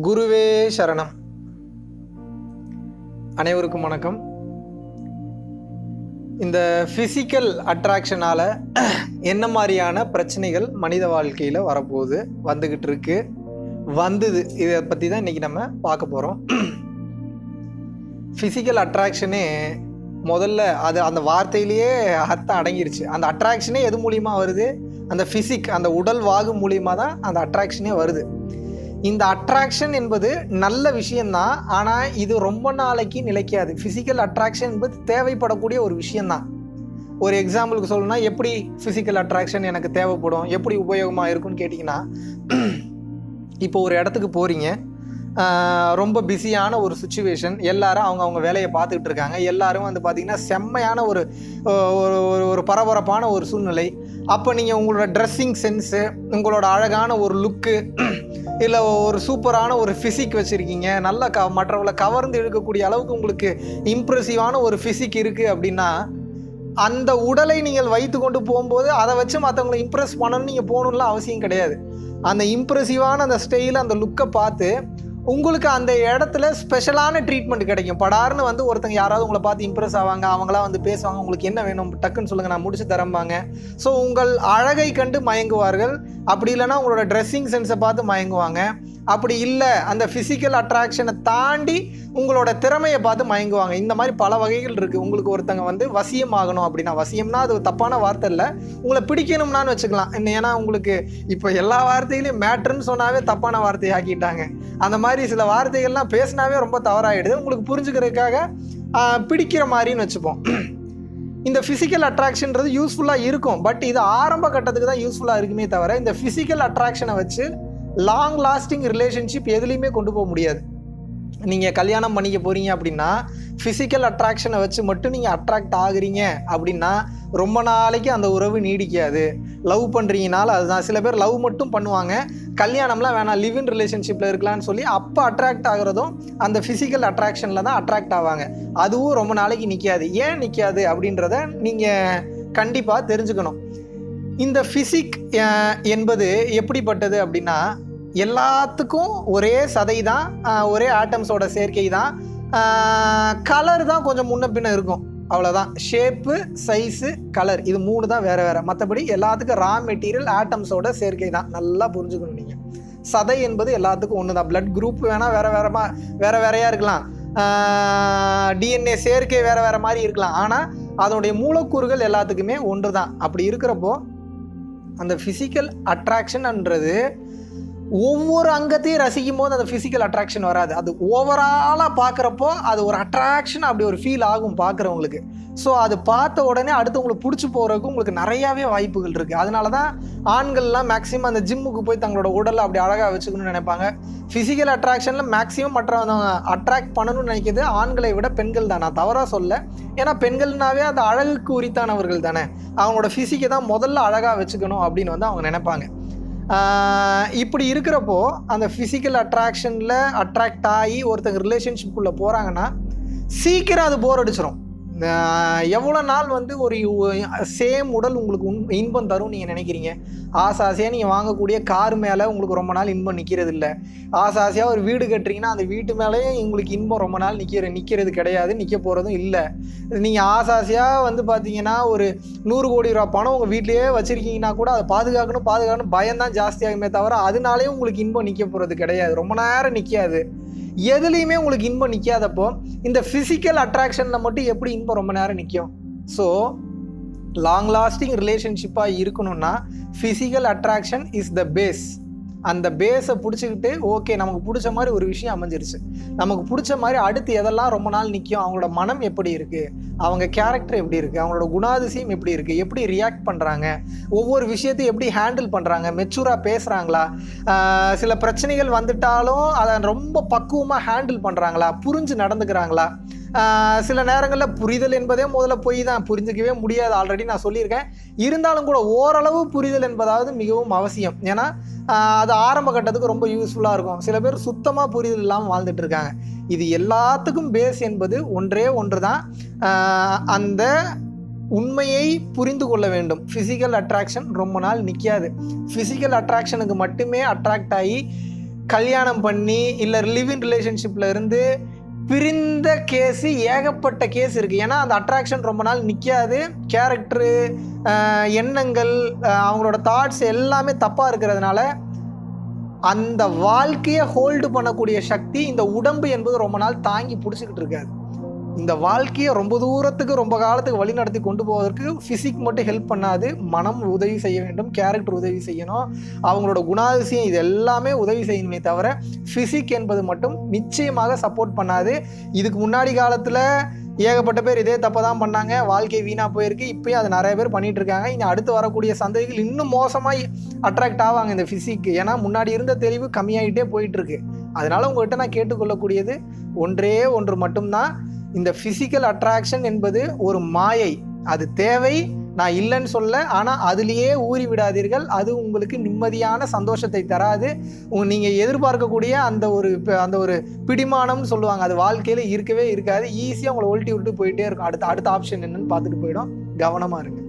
குருவே சரணம். அனைவருக்கும் வணக்கம். இந்த ஃபிசிக்கல் அட்ராக்ஷனால் என்ன மாதிரியான பிரச்சனைகள் மனித வாழ்க்கையில் வரப்போகுது, வந்துக்கிட்டு இருக்கு, வந்தது, இதை பற்றி தான் இன்றைக்கி நம்ம பார்க்க போகிறோம். ஃபிசிக்கல் அட்ராக்ஷனே முதல்ல அது அந்த வார்த்தையிலேயே அர்த்தம் அடங்கிருச்சு. அந்த அட்ராக்ஷனே எது மூலியமாக வருது? அந்த ஃபிசிக், அந்த உடல் வாகு மூலியமாக தான் அந்த அட்ராக்ஷனே வருது. இந்த அட்ராக்ஷன் என்பது நல்ல விஷயந்தான், ஆனால் இது ரொம்ப நாளைக்கு நிலைக்காது. ஃபிசிக்கல் அட்ராக்ஷன் என்பது தேவைப்படக்கூடிய ஒரு விஷயந்தான். ஒரு எக்ஸாம்பிளுக்கு சொல்லணும்னா, எப்படி ஃபிசிக்கல் அட்ராக்ஷன் எனக்கு தேவைப்படும், எப்படி உபயோகமாக இருக்குன்னு கேட்டிங்கன்னா, இப்போ ஒரு இடத்துக்கு போகிறீங்க, ரொம்ப பிஸியான ஒரு சுச்சுவேஷன், எல்லாரும் அவங்க வேலையை பார்த்துக்கிட்டு இருக்காங்க, எல்லாரும் வந்து பார்த்திங்கன்னா செம்மையான ஒரு பரபரப்பான ஒரு சூழ்நிலை. அப்போ நீங்கள் உங்களோட ட்ரெஸ்ஸிங் சென்ஸு, உங்களோட அழகான ஒரு லுக்கு, இல்லை ஒரு சூப்பரான ஒரு ஃபிசிக் வச்சுருக்கீங்க, நல்லா மற்றவங்களை கவர்ந்து இழுக்கக்கூடிய அளவுக்கு உங்களுக்கு இம்ப்ரெசிவான ஒரு ஃபிசிக் இருக்குது அப்படின்னா, அந்த உடலை நீங்கள் வைத்து கொண்டு போகும்போது அதை வச்சு மற்றவங்களை இம்ப்ரெஸ் பண்ணணும்னு நீங்கள் போகணும்லாம் அவசியம் கிடையாது. அந்த இம்ப்ரெசிவான அந்த ஸ்டைல், அந்த லுக்கை பார்த்து உங்களுக்கு அந்த இடத்துல ஸ்பெஷலான ட்ரீட்மெண்ட் கிடைக்கும். படார்னு வந்து ஒருத்தங்க யாராவது உங்களை பார்த்து இம்ப்ரெஸ் ஆவாங்க, அவங்களாம் வந்து பேசுவாங்க, உங்களுக்கு என்ன வேணும் டக்குன்னு சொல்லுங்கள், நான் முடிச்சு தரம்பாங்க. ஸோ உங்கள் அழகை கண்டு மயங்குவார்கள். அப்படி இல்லைன்னா உங்களோட ட்ரெஸ்ஸிங் சென்ஸை பார்த்து மயங்குவாங்க. அப்படி இல்லை, அந்த ஃபிசிக்கல் அட்ராக்ஷனை தாண்டி உங்களோட திறமையை பார்த்து மயங்குவாங்க. இந்த மாதிரி பல வகைகள் இருக்குது. உங்களுக்கு ஒருத்தங்க வந்து வசியம் ஆகணும் அப்படின்னா, வசியம்னா அது தப்பான வார்த்தை இல்லை, உங்களை பிடிக்கணும்னான்னு வச்சுக்கலாம். ஏன்னா உங்களுக்கு இப்போ எல்லா வார்த்தையிலையும் மேட்ருன்னு சொன்னாவே தப்பான வார்த்தையை ஆக்கிட்டாங்க. அந்த மாதிரி சில வார்த்தைகள்லாம் பேசினாவே ரொம்ப தவறாகிடுது. உங்களுக்கு புரிஞ்சுக்கிறதுக்காக பிடிக்கிற மாதிரின்னு வச்சுப்போம். இந்த ஃபிசிக்கல் அட்ராக்ஷன்றது யூஸ்ஃபுல்லாக இருக்கும், பட் இது ஆரம்ப கட்டத்துக்கு தான் யூஸ்ஃபுல்லாக இருக்குமே தவிர, இந்த ஃபிசிக்கல் அட்ராக்ஷனை வச்சு லாங் லாஸ்டிங் ரிலேஷன்ஷிப் எதுலேயுமே கொண்டு போக முடியாது. நீங்கள் கல்யாணம் பண்ணிக்க போகிறீங்க அப்படின்னா, ஃபிசிக்கல் அட்ராக்ஷனை வச்சு மட்டும் நீங்கள் அட்ராக்ட் ஆகுறீங்க அப்படின்னா ரொம்ப நாளைக்கு அந்த உறவு நீடிக்காது. லவ் பண்ணுறீங்கனால அதுதான். சில பேர் லவ் மட்டும் பண்ணுவாங்க, கல்யாணம்லாம் வேணாம், லிவ் இன் ரிலேஷன்ஷிப்பில் இருக்கலான்னு சொல்லி அப்போ அட்ராக்ட் ஆகிறதும் அந்த ஃபிசிக்கல் அட்ராக்ஷனில் தான் அட்ராக்ட் ஆவாங்க. அதுவும் ரொம்ப நாளைக்கு நிற்காது. ஏன் நிற்காது அப்படின்றத நீங்கள் கண்டிப்பாக தெரிஞ்சுக்கணும். இந்த ஃபிசிக் என்பது எப்படிப்பட்டது அப்படின்னா, எல்லாத்துக்கும் ஒரே சதை தான், ஒரே ஆட்டம்ஸோட சேர்க்கை தான், கலர் தான் கொஞ்சம் முன்ன பின்ன இருக்கும், அவ்வளோதான். ஷேப்பு, சைஸு, கலர், இது மூணு தான் வேறு வேறு. மற்றபடி எல்லாத்துக்கும் ரா மெட்டீரியல் ஆட்டம்ஸோட சேர்க்கை தான். நல்லா புரிஞ்சுக்கணும் நீங்கள். சதை என்பது எல்லாத்துக்கும் ஒன்று தான். பிளட் குரூப் வேணால் வேறு வேறையாக இருக்கலாம், டிஎன்ஏ சேர்க்கை வேறு மாதிரி இருக்கலாம், ஆனால் அதனுடைய மூலக்கூறுகள் எல்லாத்துக்குமே ஒன்று தான். அப்படி இருக்கிறப்போ அந்த ஃபிசிக்கல் அட்ராக்ஷன்ன்றது ஒவ்வொரு அங்கத்தையும் ரசிக்கும் போது அந்த ஃபிசிக்கல் அட்ராக்ஷன் வராது. அது ஓவராலாக பார்க்குறப்போ அது ஒரு அட்ராக்ஷன், அப்படி ஒரு ஃபீல் ஆகும் பார்க்குறவங்களுக்கு. ஸோ அது பார்த்த உடனே அடுத்து உங்களுக்கு பிடிச்சி போகிறதுக்கு உங்களுக்கு நிறையாவே வாய்ப்புகள் இருக்குது. அதனால தான் ஆண்கள்லாம் மேக்ஸிமம் அந்த ஜிம்முக்கு போய் தங்களோட உடலை அப்படி அழகாக வச்சுக்கணும்னு நினைப்பாங்க. ஃபிசிக்கல் அட்ராக்ஷனில் மேக்ஸிமம் மற்றவங்க அட்ராக்ட் பண்ணணும்னு நினைக்கிறது ஆண்களை விட பெண்கள் தான். நான் தவறாக சொல்ல, ஏன்னா பெண்கள்னாவே அந்த அழகுக்கு உரித்தானவர்கள் தானே. அவங்களோட ஃபிசிக்கை தான் முதல்ல அழகாக வச்சுக்கணும் அப்படின்னு வந்து அவங்க நினைப்பாங்க. இப்படி இருக்கிறப்போ அந்த ஃபிசிக்கல் அட்ராக்ஷனில் அட்ராக்ட் ஆகி ஒருத்தங்க ரிலேஷன்ஷிப்புக்குள்ளே போகிறாங்கன்னா சீக்கிரம் அது போர் அடிச்சிடும். எவ்வளோ நாள் வந்து ஒரு சேம் உடல் உங்களுக்கு இன்பம் தரும் நீங்கள் நினைக்கிறீங்க? ஆசையாக நீங்கள் வாங்கக்கூடிய கார் மேலே உங்களுக்கு ரொம்ப நாள் இன்பம் நிற்கிறது இல்லை. ஆசையாக ஒரு வீடு கட்டுறீங்கன்னா அந்த வீட்டு மேலேயும் உங்களுக்கு இன்பம் ரொம்ப நாள் நிற்கிறது கிடையாது, நிற்க போகிறதும் இல்லை. நீங்கள் ஆசையாக வந்து பார்த்தீங்கன்னா ஒரு 100 கோடி ரூபா பணம் உங்கள் வீட்லேயே வச்சுருக்கீங்கன்னா கூட அதை பாதுகாக்கணும் பயம்தான் ஜாஸ்தியாகுமே தவிர அதனாலேயும் உங்களுக்கு இன்பம் நிற்க போகிறது கிடையாது, ரொம்ப நேரம் நிற்காது. எதுலேயுமே உங்களுக்கு இன்பம் நிற்காதப்போ இந்த ஃபிசிக்கல் அட்ராக்ஷனில் மட்டும் எப்படி இன்பம் ரொம்ப நேரம் நிற்கும்? ஸோ லாங் லாஸ்டிங் ரிலேஷன்ஷிப்பாக இருக்கணும்னா physical attraction is the base. அந்த பேஸை பிடிச்சிக்கிட்டு ஓகே நமக்கு பிடிச்ச மாதிரி ஒரு விஷயம் அமைஞ்சிருச்சு, நமக்கு பிடிச்ச மாதிரி அடுத்து எதெல்லாம் ரொம்ப நாள் நிற்கும், அவங்களோட மனம் எப்படி இருக்குது, அவங்க கேரக்டர் எப்படி இருக்குது, அவங்களோட குணாதிசயம் எப்படி இருக்குது, எப்படி ரியாக்ட் பண்ணுறாங்க, ஒவ்வொரு விஷயத்தையும் எப்படி ஹேண்டில் பண்ணுறாங்க, மெச்சூராக பேசுகிறாங்களா, சில பிரச்சனைகள் வந்துட்டாலும் அதை ரொம்ப பக்குவமாக ஹேண்டில் பண்ணுறாங்களா, புரிஞ்சு நடந்துக்கிறாங்களா. சில நேரங்களில் புரிதல் என்பதே முதல்ல போய் தான், புரிஞ்சிக்கவே முடியாது, ஆல்ரெடி நான் சொல்லியிருக்கேன். இருந்தாலும் கூட ஓரளவு புரிதல் என்பதாவது மிகவும் அவசியம். ஏன்னா அது ஆரம்ப கட்டத்துக்கு ரொம்ப யூஸ்ஃபுல்லாக இருக்கும். சில பேர் சுத்தமாக புரிதல் இல்லாமல் வாழ்ந்துட்டு இருக்காங்க. இது எல்லாத்துக்கும் பேஸ் என்பது ஒன்றே ஒன்று தான், அந்த உண்மையை புரிந்து கொள்ள வேண்டும். ஃபிசிக்கல் அட்ராக்ஷன் ரொம்ப நாள் நிற்காது. ஃபிசிக்கல் அட்ராக்ஷனுக்கு மட்டுமே அட்ராக்ட் ஆகி கல்யாணம் பண்ணி இல்லை லிவ் இன் ரிலேஷன்ஷிப்பில் இருந்து பிரிந்த கேஸு ஏகப்பட்ட கேஸ் இருக்குது. ஏன்னா அந்த அட்ராக்ஷன் ரொம்ப நாள் நிற்காது. கேரக்டரு, எண்ணங்கள், அவங்களோட தாட்ஸ் எல்லாமே தப்பாக இருக்கிறதுனால அந்த வாழ்க்கையை ஹோல்டு பண்ணக்கூடிய சக்தி இந்த உடம்பு என்பது ரொம்ப நாள் தாங்கி பிடிச்சிக்கிட்டு இருக்காது. இந்த வாழ்க்கையை ரொம்ப தூரத்துக்கு ரொம்ப காலத்துக்கு வழி நடத்தி கொண்டு போவதற்கு ஃபிசிக் மட்டும் ஹெல்ப் பண்ணாது. மனம் உதவி செய்ய வேண்டும், கேரக்டர் உதவி செய்யணும், அவங்களோட குணாதிசயம் இது எல்லாமே உதவி செய்யணுமே தவிர ஃபிசிக் என்பது மட்டும் நிச்சயமாக சப்போர்ட் பண்ணாது. இதுக்கு முன்னாடி காலத்தில் ஏகப்பட்ட பேர் இதே தப்பை தான் பண்ணாங்க, வாழ்க்கை வீணாக போயிருக்கு. இப்போயும் அது நிறைய பேர் பண்ணிகிட்டு இருக்காங்க. இனி அடுத்து வரக்கூடிய சந்ததிகள் இன்னும் மோசமாக அட்ராக்ட் ஆவாங்க இந்த ஃபிசிக். ஏன்னா முன்னாடி இருந்த தெளிவு கம்மியாகிட்டே போயிட்டுருக்கு. அதனால் உங்கள்கிட்ட நான் கேட்டுக்கொள்ளக்கூடியது ஒன்றே ஒன்று மட்டும்தான், இந்த ஃபிசிக்கல் அட்ராக்ஷன் என்பது ஒரு மாயை. அது தேவை, நான் இல்லைன்னு சொல்ல. ஆனால் அதுலேயே ஊறி விடாதீர்கள். அது உங்களுக்கு நிம்மதியான சந்தோஷத்தை தராது. நீங்கள் எதிர்பார்க்கக்கூடிய அந்த ஒரு பிடிமானம்னு சொல்லுவாங்க, அது வாழ்க்கையில் இருக்கவே இருக்காது. ஈஸியாக உங்களை ஒல்ட்டி விட்டு போயிட்டே இருக்கும். அடுத்த ஆப்ஷன் என்னன்னு பார்த்துட்டு போயிடும். கவனமாக இருங்க.